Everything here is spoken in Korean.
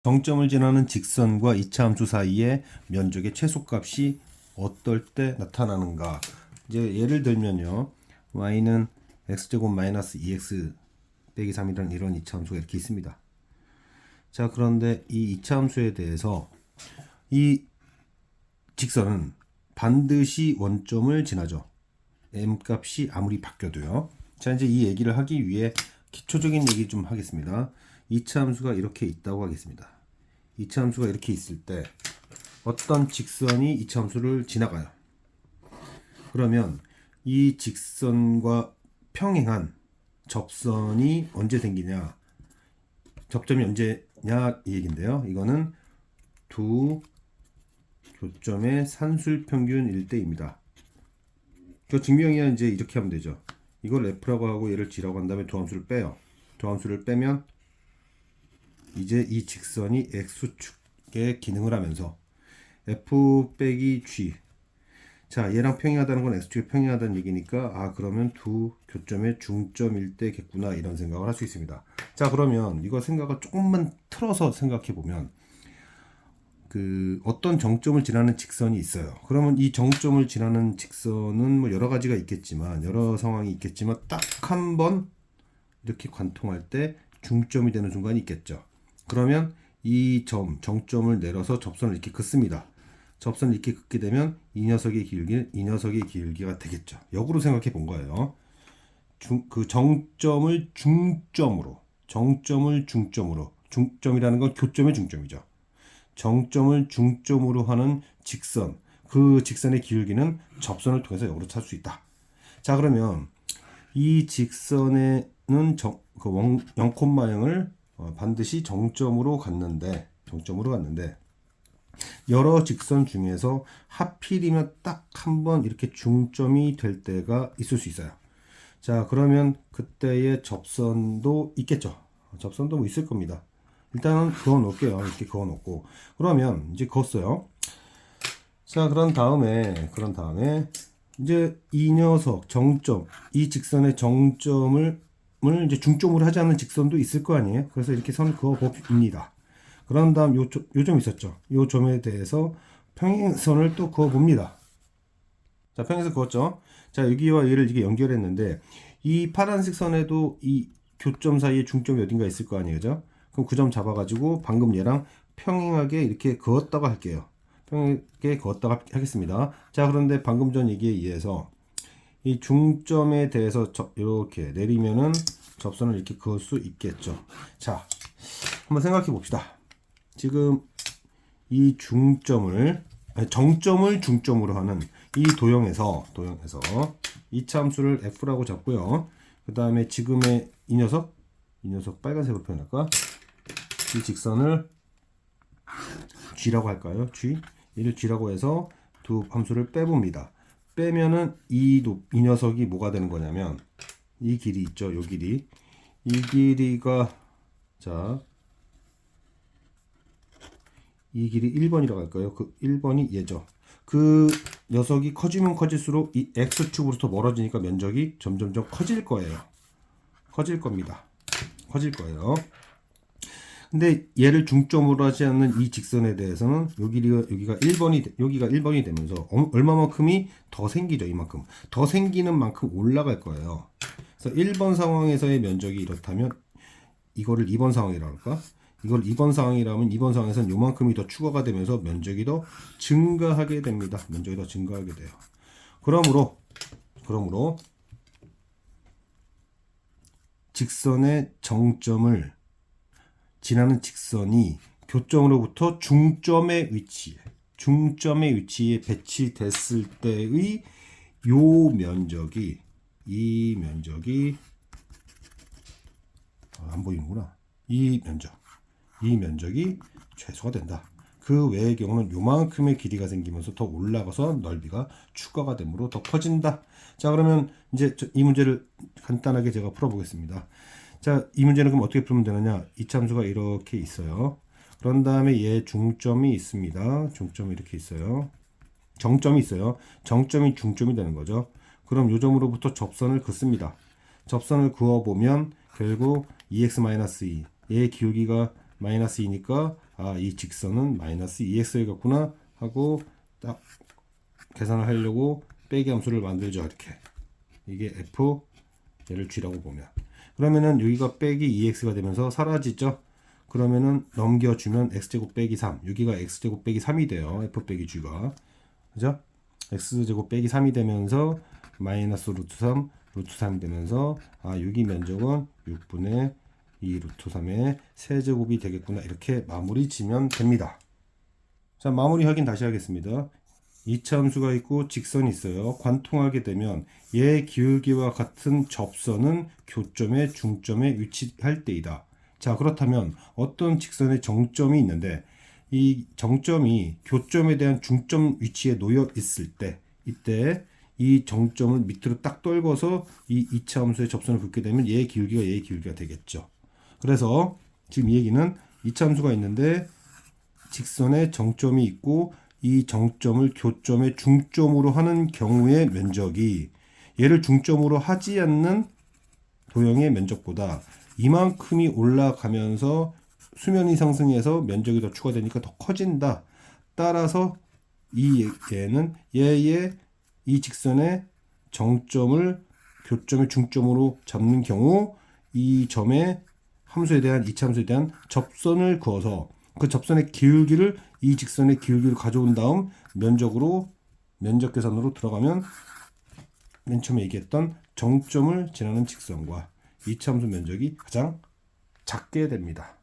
정점을 지나는 직선과 이차함수 사이의 면적의 최소값이 어떨 때 나타나는가. 이제 예를 들면요. y는 x제곱 마이너스 2x 빼기 3이라는 이런 이차함수가 이렇게 있습니다. 자, 그런데 이 이차함수에 대해서 이 직선은 반드시 원점을 지나죠. m 값이 아무리 바뀌어도요. 자, 이제 이 얘기를 하기 위해 기초적인 얘기 좀 하겠습니다. 이차함수가 이렇게 있다고 하겠습니다. 이차함수가 이렇게 있을 때 어떤 직선이 이차함수를 지나가요. 그러면 이 직선과 평행한 접선이 언제 생기냐? 접점이 언제냐 이 얘긴데요. 이거는 두 교점의 산술평균일 때입니다. 그 증명이야 이제 이렇게 하면 되죠. 이걸 F라고 하고 얘를 G라고 한 다음에 도함수를 빼요. 도함수를 빼면 이제 이 직선이 X축의 기능을 하면서 F 빼기 G. 자, 얘랑 평행하다는 건 X축이 평행하다는 얘기니까 아, 그러면 두 교점의 중점일 때겠구나 이런 생각을 할 수 있습니다. 자, 그러면 이거 생각을 조금만 틀어서 생각해 보면 어떤 정점을 지나는 직선이 있어요. 그러면 이 정점을 지나는 직선은 뭐 여러 가지가 있겠지만 여러 상황이 있겠지만 딱 한 번 이렇게 관통할 때 중점이 되는 순간이 있겠죠. 그러면 이 정점을 내려서 접선을 이렇게 긋습니다. 접선을 이렇게 긋게 되면 이 녀석의 길기는 이 녀석의 길기가 되겠죠. 역으로 생각해 본 거예요. 정점을 중점으로, 중점이라는 건 교점의 중점이죠. 정점을 중점으로 하는 직선, 그 직선의 기울기는 접선을 통해서 역으로 찾을 수 있다. 자, 그러면 이 직선에는 0,0을 반드시 정점으로 갔는데 여러 직선 중에서 하필이면 딱 한 번 이렇게 중점이 될 때가 있을 수 있어요. 자, 그러면 그때의 접선도 있겠죠. 접선도 뭐 있을 겁니다. 일단은 그어 놓을게요. 이렇게 그어 놓고 그러면 이제 그었어요. 자, 그런 다음에 이제 이 녀석 정점, 이 직선의 정점을 이제 중점으로 하지 않는 직선도 있을 거 아니에요. 그래서 이렇게 선 그어 봅니다. 그런 다음 요 점 있었죠. 요 점에 대해서 평행선을 또 그어 봅니다. 자, 평행선 그었죠. 자, 여기와 얘를 이게 연결했는데 이 파란색 선에도 이 교점 사이에 중점이 어딘가 있을 거 아니에요. 그죠? 그럼 그 점 잡아가지고 방금 얘랑 평행하게 이렇게 그었다가 할게요. 평행하게 그었다가 하겠습니다. 자, 그런데 방금 전 얘기에 의해서 이 중점에 대해서 이렇게 내리면은 접선을 이렇게 그을 수 있겠죠. 자, 한번 생각해 봅시다. 지금 이 정점을 중점으로 하는 이 도형에서 이차함수를 F라고 잡고요. 그 다음에 지금의 이 녀석 빨간색으로 표현할까? 이 직선을 G라고 할까요? 얘를 G라고 해서 두 함수를 빼봅니다. 빼면은 이 녀석이 뭐가 되는 거냐면 이 길이 있죠. 이 길이가 이 길이 1번이라고 할까요? 그 1번이 얘죠. 그 녀석이 커지면 커질수록 이 X축으로부터 멀어지니까 면적이 점점점 커질 거예요. 커질 겁니다. 커질 거예요. 근데 얘를 중점으로 하지 않는 이 직선에 대해서는 여기가 1번이 되면서 얼마만큼이 더 생기죠. 이만큼. 더 생기는 만큼 올라갈 거예요. 그래서 1번 상황에서의 면적이 이렇다면 이거를 2번 상황이라고 할까? 이걸 2번 상황이라면 2번 상황에서는 요만큼이 더 추가가 되면서 면적이 더 증가하게 됩니다. 면적이 더 증가하게 돼요. 그러므로 직선의 정점을 지나는 직선이 교점으로부터 중점의 위치에 배치됐을 때의 이 면적이 안 보이는구나. 이 면적이 최소가 된다. 그 외의 경우는 요만큼의 길이가 생기면서 더 올라가서 넓이가 추가가 되므로 더 커진다. 자, 그러면 이제 이 문제를 간단하게 제가 풀어보겠습니다. 자, 이 문제는 그럼 어떻게 풀면 되느냐? 이차함수가 이렇게 있어요. 그런 다음에 얘 중점이 있습니다. 중점이 이렇게 있어요. 정점이 있어요. 정점이 중점이 되는 거죠. 그럼 요 점으로부터 접선을 긋습니다. 접선을 그어보면 결국 2x-2 얘의 기울기가 마이너스 2니까 아, 이 직선은 마이너스 2x이겠구나 하고 딱 계산을 하려고 빼기 함수를 만들죠. 이렇게. 이게 f 얘를 g라고 보면, 그러면은 여기가 빼기 2x가 되면서 사라지죠. 그러면은 넘겨주면 x제곱 빼기 3, 여기가 x제곱 빼기 3이 돼요. f 빼기 g가. 그죠? x제곱 빼기 3이 되면서 마이너스 루트 3, 루트 3이 되면서 아, 여기 면적은 6분의 2 루트 3의 세제곱이 되겠구나. 이렇게 마무리 지면 됩니다. 자, 마무리 확인 다시 하겠습니다. 이차함수가 있고 직선이 있어요. 관통하게 되면 얘 기울기와 같은 접선은 교점의 중점에 위치할 때이다. 자, 그렇다면 어떤 직선의 정점이 있는데 이 정점이 교점에 대한 중점 위치에 놓여 있을 때, 이때 이 정점을 밑으로 딱 떨궈서 이 이차함수의 접선을 긋게 되면 얘의 기울기가 얘의 기울기가 되겠죠. 그래서 지금 이 얘기는 이차함수가 있는데 직선의 정점이 있고 이 정점을 교점의 중점으로 하는 경우의 면적이 얘를 중점으로 하지 않는 도형의 면적보다 이만큼이 올라가면서 수면이 상승해서 면적이 더 추가되니까 더 커진다. 따라서 이 얘는 얘의 이 직선의 정점을 교점의 중점으로 잡는 경우 이 점의 함수에 대한 이차함수에 대한 접선을 그어서 그 접선의 기울기를 이 직선의 기울기를 가져온 다음 면적으로 면적 계산으로 들어가면 맨 처음에 얘기했던 정점을 지나는 직선과 이차함수 면적이 가장 작게 됩니다.